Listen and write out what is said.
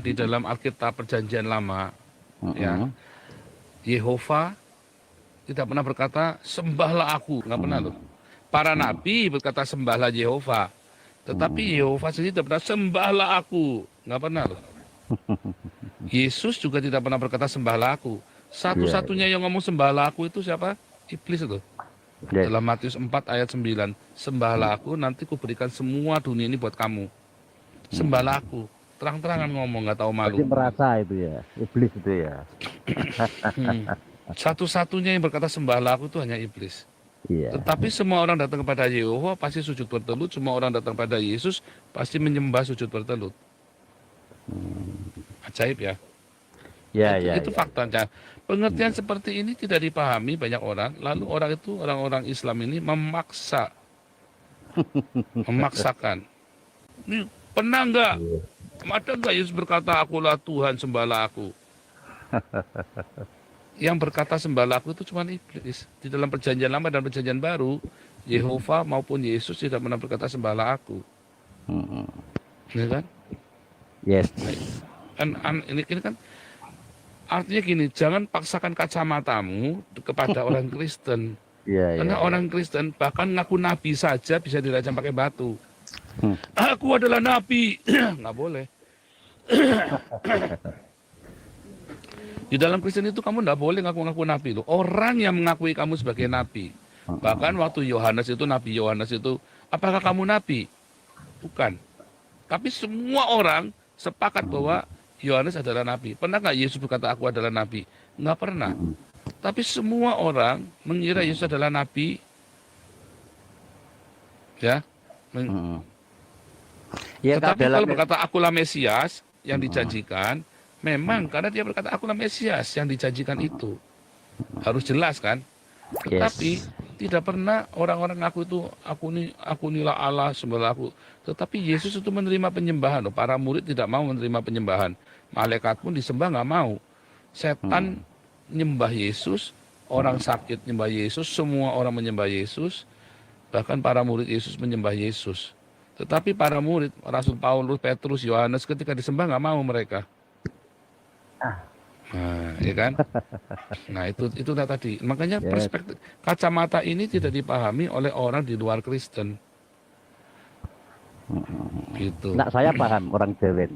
di dalam Alkitab Perjanjian Lama, ya, Yehova tidak pernah berkata sembahlah aku, nggak pernah loh. Para nabi berkata sembahlah Yehova, tetapi Yehova sendiri tidak pernah sembahlah aku, nggak pernah loh. Yesus juga tidak pernah berkata sembahlah aku. Satu-satunya yang ngomong sembahlah aku itu siapa? Iblis itu. Dalam Matius 4 ayat 9, sembahlah aku, nanti kuberikan semua dunia ini buat kamu. Sembahlah aku. Terang-terangan ngomong, nggak tahu malu. Berarti merasa itu ya, iblis itu ya. Satu-satunya yang berkata sembahlah aku itu hanya iblis. Iya. Tetapi semua orang datang kepada Yehova pasti sujud bertelut. Semua orang datang pada Yesus pasti menyembah sujud bertelut. Ajaib ya. Itu faktanya. Pengertian seperti ini tidak dipahami banyak orang. Lalu orang Islam ini memaksakan. Ini pernah nggak? Ada nggak Yesus berkata akulah Tuhan, sembahlah aku? Yang berkata sembahlah aku itu cuma iblis. Di dalam Perjanjian Lama dan Perjanjian Baru, Yehova maupun Yesus tidak pernah berkata sembahlah aku. Ya kan? Yes. Ini kan artinya gini, jangan paksakan kacamatamu kepada orang Kristen. Karena orang Kristen bahkan ngaku nabi saja bisa dirajam pakai batu. Aku adalah nabi, nggak boleh. Di dalam Kristen itu kamu nggak boleh ngaku-ngaku nabi loh. Orang yang mengakui kamu sebagai nabi. Bahkan waktu Nabi Yohanes itu, apakah kamu nabi? Bukan. Tapi semua orang sepakat bahwa Yohanes adalah nabi. Pernah nggak Yesus berkata aku adalah nabi? Nggak pernah. Tapi semua orang mengira Yesus adalah nabi. Ya. Tetapi kalau berkata akulah Mesias yang dijanjikan, memang karena dia berkata akulah Mesias yang dijanjikan itu. Harus jelas kan? Tetapi tidak pernah orang-orang ngaku itu aku inilah Allah, sembahlah aku. Tetapi Yesus itu menerima penyembahan. Para murid tidak mau menerima penyembahan. Malaikat pun disembah nggak mau. Setan nyembah Yesus, orang sakit nyembah Yesus, semua orang menyembah Yesus. Bahkan para murid Yesus menyembah Yesus. Tetapi para murid, Rasul Paulus, Petrus, Yohanes, ketika disembah nggak mau mereka. Nah, ya kan? Nah, itu tadi. Makanya perspektif kacamata ini tidak dipahami oleh orang di luar Kristen. Gitu. Nah, saya paham orang Jawa.